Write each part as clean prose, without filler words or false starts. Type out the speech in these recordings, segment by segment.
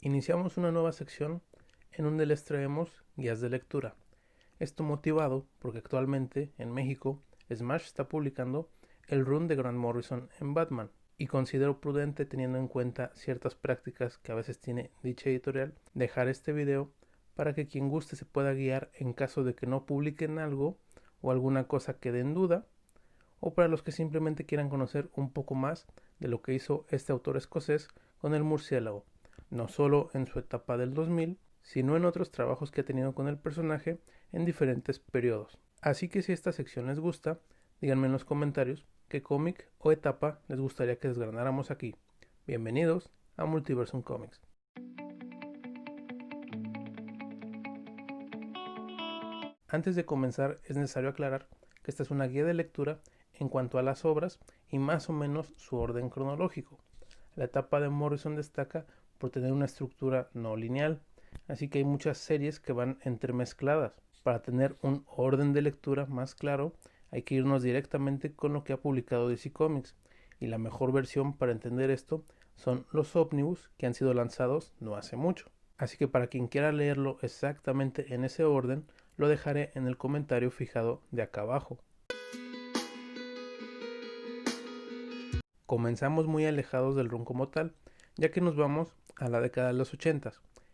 Iniciamos una nueva sección en donde les traemos guías de lectura. Esto motivado porque actualmente en México Smash está publicando el run de Grant Morrison en Batman y considero prudente, teniendo en cuenta ciertas prácticas que a veces tiene dicha editorial, dejar este video para que quien guste se pueda guiar en caso de que no publiquen algo o alguna cosa quede en duda, o para los que simplemente quieran conocer un poco más de lo que hizo este autor escocés con el murciélago, no solo en su etapa del 2000, sino en otros trabajos que ha tenido con el personaje en diferentes periodos. Así que si esta sección les gusta, díganme en los comentarios qué cómic o etapa les gustaría que desgranáramos aquí. Bienvenidos a Multiversum Comics. Antes de comenzar es necesario aclarar que esta es una guía de lectura en cuanto a las obras y más o menos su orden cronológico. La etapa de Morrison destaca por tener una estructura no lineal, así que hay muchas series que van entremezcladas. Para tener un orden de lectura más claro, hay que irnos directamente con lo que ha publicado DC Comics, y la mejor versión para entender esto son los ómnibus que han sido lanzados no hace mucho. Así que para quien quiera leerlo exactamente en ese orden, lo dejaré en el comentario fijado de acá abajo. Comenzamos muy alejados del run como tal, ya que nos vamos a la década de los 80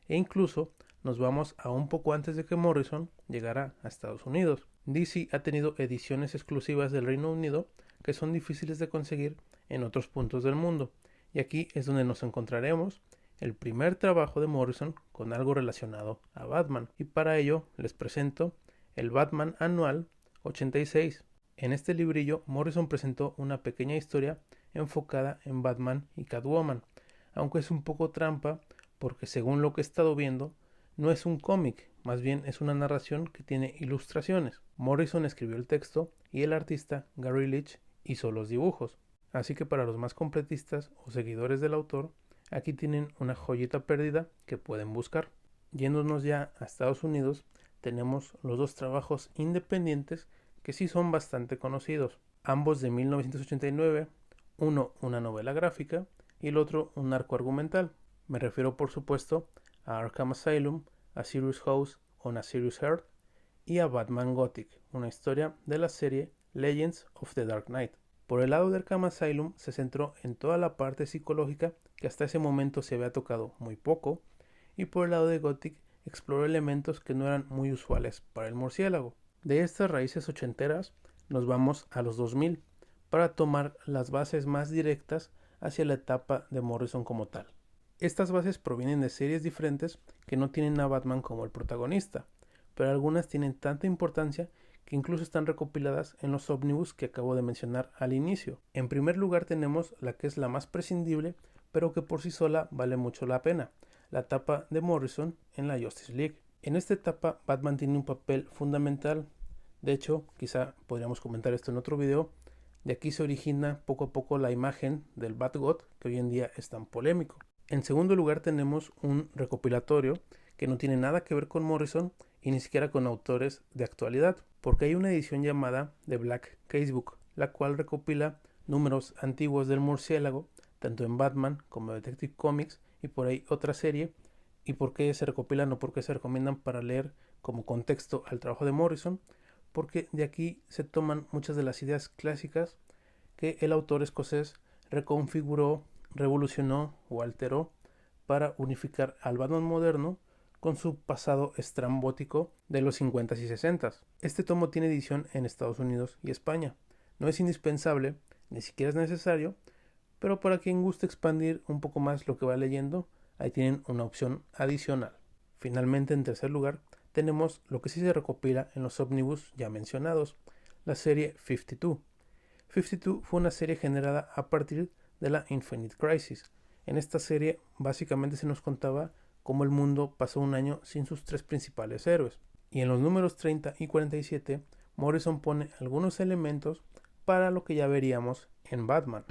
e incluso nos vamos a un poco antes de que Morrison llegara a Estados Unidos. DC ha tenido ediciones exclusivas del Reino Unido que son difíciles de conseguir en otros puntos del mundo, y aquí es donde nos encontraremos el primer trabajo de Morrison con algo relacionado a Batman, y para ello les presento el Batman Anual 86. En este librillo Morrison presentó una pequeña historia enfocada en Batman y Catwoman, aunque es un poco trampa porque según lo que he estado viendo no es un cómic, más bien es una narración que tiene ilustraciones. Morrison escribió el texto y el artista Gary Leach hizo los dibujos, así que para los más completistas o seguidores del autor, aquí tienen una joyita perdida que pueden buscar. Yéndonos ya a Estados Unidos, tenemos los dos trabajos independientes que sí son bastante conocidos, ambos de 1989, uno una novela gráfica y el otro un arco argumental. Me refiero por supuesto a Arkham Asylum, A Serious House on a Serious Earth y a Batman Gothic, una historia de la serie Legends of the Dark Knight. Por el lado de Arkham Asylum se centró en toda la parte psicológica que hasta ese momento se había tocado muy poco, y por el lado de Gothic exploró elementos que no eran muy usuales para el murciélago. De estas raíces ochenteras nos vamos a los 2000 para tomar las bases más directas hacia la etapa de Morrison como tal. Estas bases provienen de series diferentes que no tienen a Batman como el protagonista, pero algunas tienen tanta importancia que incluso están recopiladas en los ómnibus que acabo de mencionar al inicio. En primer lugar tenemos la que es la más prescindible, pero que por sí sola vale mucho la pena, la etapa de Morrison en la Justice League. En esta etapa Batman tiene un papel fundamental. De hecho, quizá podríamos comentar esto en otro video. De aquí se origina poco a poco la imagen del Batgod que hoy en día es tan polémico. En segundo lugar tenemos un recopilatorio que no tiene nada que ver con Morrison y ni siquiera con autores de actualidad, porque hay una edición llamada The Black Casebook, la cual recopila números antiguos del murciélago, tanto en Batman como Detective Comics y por ahí otra serie, y por qué se recopilan o por qué se recomiendan para leer como contexto al trabajo de Morrison, porque de aquí se toman muchas de las ideas clásicas que el autor escocés reconfiguró, revolucionó o alteró para unificar al Batman moderno con su pasado estrambótico de los 50s y 60s. Este tomo tiene edición en Estados Unidos y España. No es indispensable, ni siquiera es necesario, pero para quien guste expandir un poco más lo que va leyendo, ahí tienen una opción adicional. Finalmente, en tercer lugar, tenemos lo que sí se recopila en los ómnibus ya mencionados, la serie 52. 52 fue una serie generada a partir de la Infinite Crisis. En esta serie básicamente se nos contaba cómo el mundo pasó un año sin sus tres principales héroes. Y en los números 30 y 47, Morrison pone algunos elementos para lo que ya veríamos en Batman.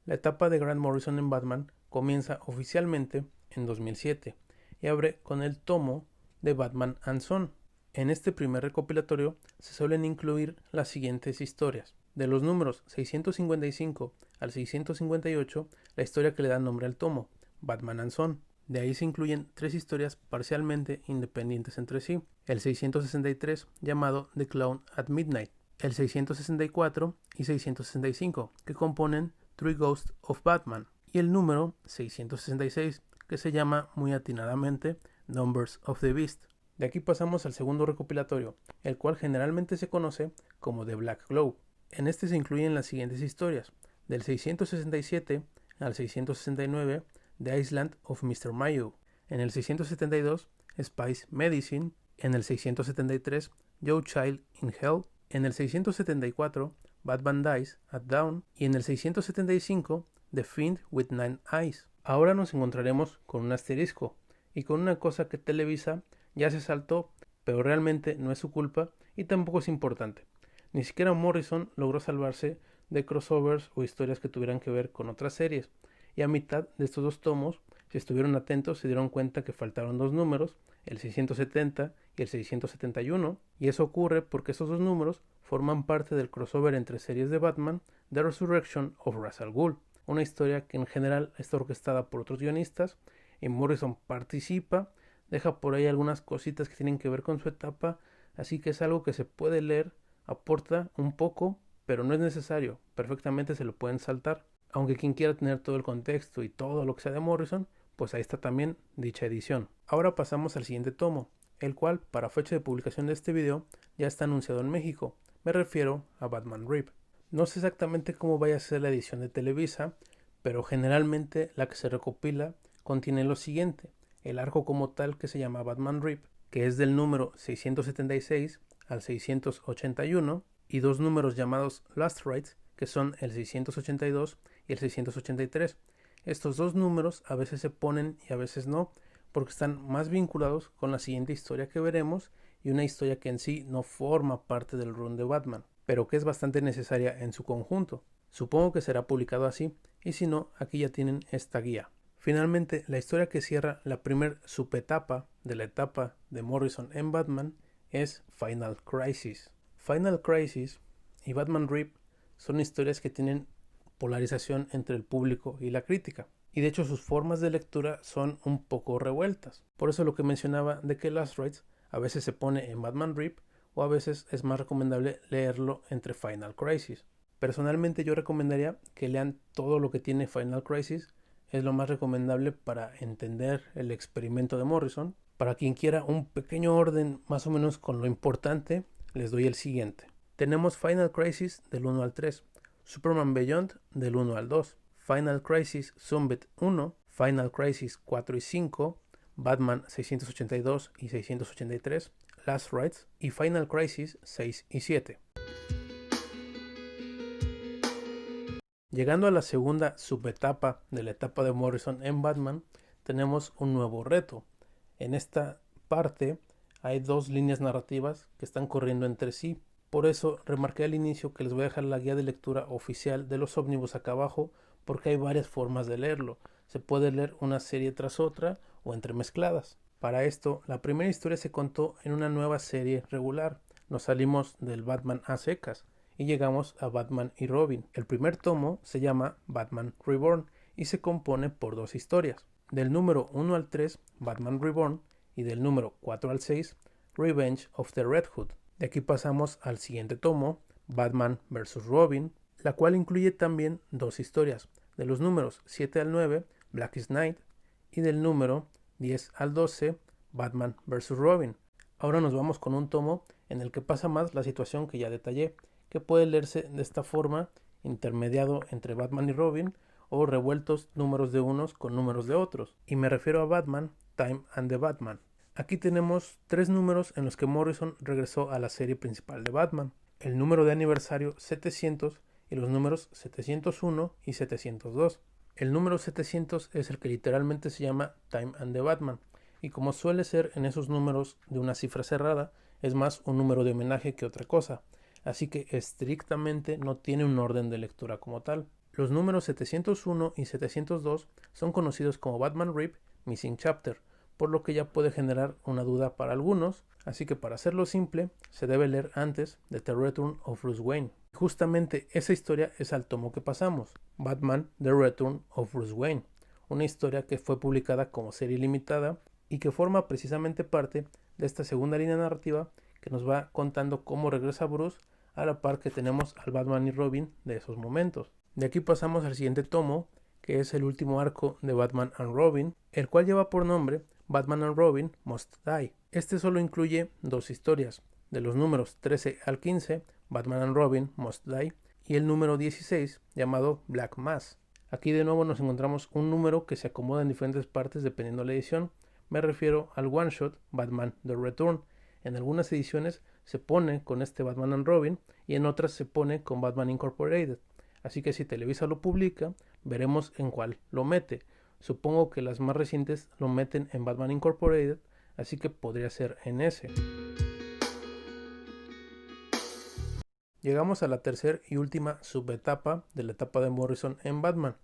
La etapa de Grant Morrison en Batman comienza oficialmente en 2007 y abre con el tomo de Batman and Son. En este primer recopilatorio se suelen incluir las siguientes historias. De los números 655 al 658 la historia que le da nombre al tomo, Batman and Son. De ahí se incluyen 3 historias parcialmente independientes entre sí, el 663 llamado The Clown at Midnight, el 664 y 665 que componen Three Ghosts of Batman y el número 666 que se llama muy atinadamente Numbers of the Beast. De aquí pasamos al segundo recopilatorio, el cual generalmente se conoce como The Black Glow. En este se incluyen las siguientes historias, del 667 al 669 The Island of Mr. Mayo, en el 672 Spice Medicine, en el 673 Joe Child in Hell, en el 674 Batman Dies at Dawn y en el 675 The Fiend with Nine Eyes. Ahora nos encontraremos con un asterisco y con una cosa que Televisa ya se saltó, pero realmente no es su culpa y tampoco es importante. Ni siquiera Morrison logró salvarse de crossovers o historias que tuvieran que ver con otras series, y a mitad de estos 2 tomos, si estuvieron atentos, se dieron cuenta que faltaron 2 números, el 670 y el 671, y eso ocurre porque esos 2 números forman parte del crossover entre series de Batman, The Resurrection of Ra's al Ghul, una historia que en general está orquestada por otros guionistas, y Morrison participa, deja por ahí algunas cositas que tienen que ver con su etapa, así que es algo que se puede leer, aporta un poco, pero no es necesario, perfectamente se lo pueden saltar. Aunque quien quiera tener todo el contexto y todo lo que sea de Morrison, pues ahí está también dicha edición. Ahora pasamos al siguiente tomo, el cual para fecha de publicación de este video ya está anunciado en México. Me refiero a Batman Rip. No sé exactamente cómo vaya a ser la edición de Televisa, pero generalmente la que se recopila contiene lo siguiente: el arco como tal que se llama Batman Rip, que es del número 676 al 681, y 2 números llamados Last Rites, que son el 682 y el 683. Estos 2 números a veces se ponen y a veces no, porque están más vinculados con la siguiente historia que veremos y una historia que en sí no forma parte del run de Batman, pero que es bastante necesaria en su conjunto. Supongo que será publicado así, y si no, aquí ya tienen esta guía. Finalmente, la historia que cierra la primer subetapa de la etapa de Morrison en Batman es Final Crisis. Final Crisis y Batman Rip son historias que tienen polarización entre el público y la crítica, y de hecho sus formas de lectura son un poco revueltas. Por eso lo que mencionaba de que Last Rites a veces se pone en Batman Rip o a veces es más recomendable leerlo entre Final Crisis. Personalmente yo recomendaría que lean todo lo que tiene Final Crisis, es lo más recomendable para entender el experimento de Morrison. Para quien quiera un pequeño orden más o menos con lo importante, les doy el siguiente. Tenemos Final Crisis del 1 al 3, Superman Beyond del 1 al 2, Final Crisis Summit 1, Final Crisis 4 y 5, Batman 682 y 683, Last Rites y Final Crisis 6 y 7. Llegando a la segunda subetapa de la etapa de Morrison en Batman, tenemos un nuevo reto. En esta parte hay 2 líneas narrativas que están corriendo entre sí. Por eso remarqué al inicio que les voy a dejar la guía de lectura oficial de los ómnibus acá abajo, porque hay varias formas de leerlo. Se puede leer una serie tras otra o entremezcladas. Para esto, la primera historia se contó en una nueva serie regular. Nos salimos del Batman a secas y llegamos a Batman y Robin. El primer tomo se llama Batman Reborn y se compone por 2 historias. Del número 1 al 3, Batman Reborn, y del número 4 al 6, Revenge of the Red Hood. De aquí pasamos al siguiente tomo, Batman vs. Robin, la cual incluye también 2 historias, de los números 7 al 9, Blackest Night, y del número 10 al 12, Batman vs. Robin. Ahora nos vamos con un tomo en el que pasa más la situación que ya detallé, que puede leerse de esta forma, intermediado entre Batman y Robin, o revueltos números de unos con números de otros, y me refiero a Batman, Time and the Batman. Aquí tenemos 3 números en los que Morrison regresó a la serie principal de Batman, el número de aniversario 700 y los números 701 y 702. El número 700 es el que literalmente se llama Time and the Batman, y como suele ser en esos números de una cifra cerrada, es más un número de homenaje que otra cosa, así que estrictamente no tiene un orden de lectura como tal. Los números 701 y 702 son conocidos como Batman Rip Missing Chapter, por lo que ya puede generar una duda para algunos, así que para hacerlo simple, se debe leer antes de The Return of Bruce Wayne. Justamente esa historia es al tomo que pasamos, Batman The Return of Bruce Wayne, una historia que fue publicada como serie limitada y que forma precisamente parte de esta segunda línea narrativa que nos va contando cómo regresa Bruce a la par que tenemos al Batman y Robin de esos momentos. De aquí pasamos al siguiente tomo, que es el último arco de Batman and Robin, el cual lleva por nombre Batman and Robin Must Die. Este solo incluye dos historias, de los números 13 al 15, Batman and Robin Must Die, y el número 16 llamado Black Mass. Aquí de nuevo nos encontramos un número que se acomoda en diferentes partes dependiendo de la edición. Me refiero al one shot Batman The Return. En algunas ediciones se pone con este Batman and Robin y en otras se pone con Batman Incorporated. Así que si Televisa lo publica, veremos en cuál lo mete. Supongo que las más recientes lo meten en Batman Incorporated, así que podría ser en ese. Llegamos a la tercera y última subetapa de la etapa de Morrison en Batman,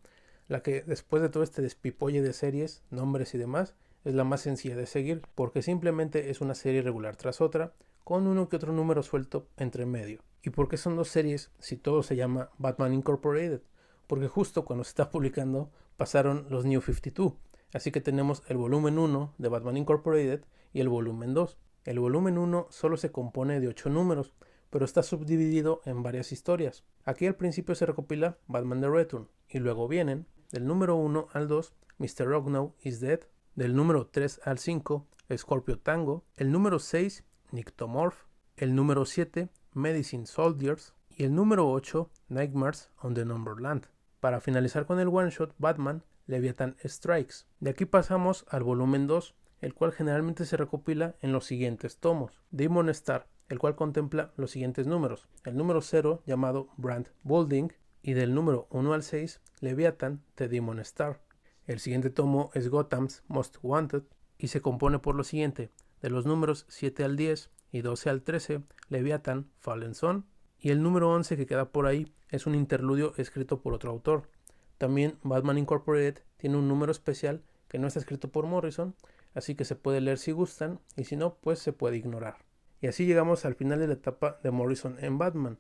la que después de todo este despipolle de series, nombres y demás, es la más sencilla de seguir, porque simplemente es una serie regular tras otra, con uno que otro número suelto entre medio. ¿Y por qué son dos series si todo se llama Batman Incorporated? Porque justo cuando se está publicando pasaron los New 52, así que tenemos el volumen 1 de Batman Incorporated y el volumen 2. El volumen 1 solo se compone de 8 números, pero está subdividido en varias historias. Aquí al principio se recopila Batman The Return, y luego vienen del número 1 al 2, Mr. Rognow is Dead, del número 3 al 5, Scorpio Tango, el número 6, Nyctomorph, el número 7, Medicine Soldiers, y el número 8, Nightmares on the Numberland. Para finalizar con el one shot Batman, Leviathan Strikes. De aquí pasamos al volumen 2, el cual generalmente se recopila en los siguientes tomos. Demon Star, el cual contempla los siguientes números. El número 0 llamado Brand Building y del número 1 al 6 Leviathan The Demon Star. El siguiente tomo es Gotham's Most Wanted y se compone por lo siguiente: de los números 7 al 10 y 12 al 13 Leviathan Fallen Son, y el número 11 que queda por ahí es un interludio escrito por otro autor. También Batman Incorporated tiene un número especial que no está escrito por Morrison, así que se puede leer si gustan y si no pues se puede ignorar. Y así llegamos al final de la etapa de Morrison en Batman,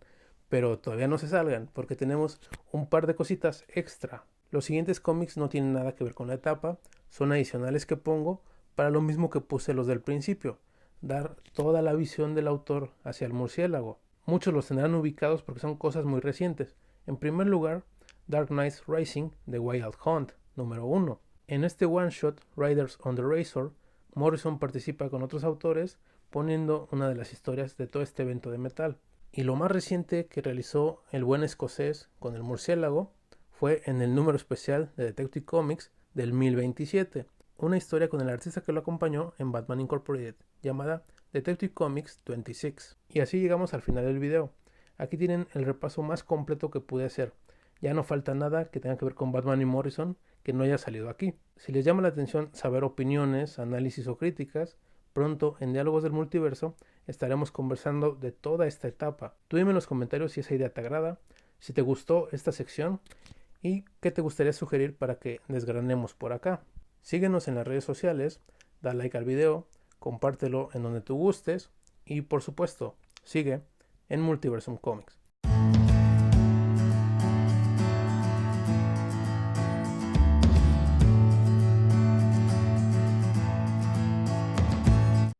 pero todavía no se salgan porque tenemos un par de cositas extra. Los siguientes cómics no tienen nada que ver con la etapa, son adicionales que pongo para lo mismo que puse los del principio, dar toda la visión del autor hacia el murciélago. Muchos los tendrán ubicados porque son cosas muy recientes. En primer lugar, Dark Knight Rising de Wild Hunt, número 1. En este one shot, Riders on the Razor, Morrison participa con otros autores poniendo una de las historias de todo este evento de metal. Y lo más reciente que realizó el buen escocés con el murciélago fue en el número especial de Detective Comics del 1027, una historia con el artista que lo acompañó en Batman Incorporated, llamada Detective Comics 26. Y así llegamos al final del video. Aquí tienen el repaso más completo que pude hacer. Ya no falta nada que tenga que ver con Batman y Morrison que no haya salido aquí. Si les llama la atención saber opiniones, análisis o críticas, pronto en Diálogos del Multiverso estaremos conversando de toda esta etapa. Tú dime en los comentarios si esa idea te agrada, si te gustó esta sección y qué te gustaría sugerir para que desgranemos por acá. Síguenos en las redes sociales, da like al video, compártelo en donde tú gustes y por supuesto, sigue en Multiversum Comics.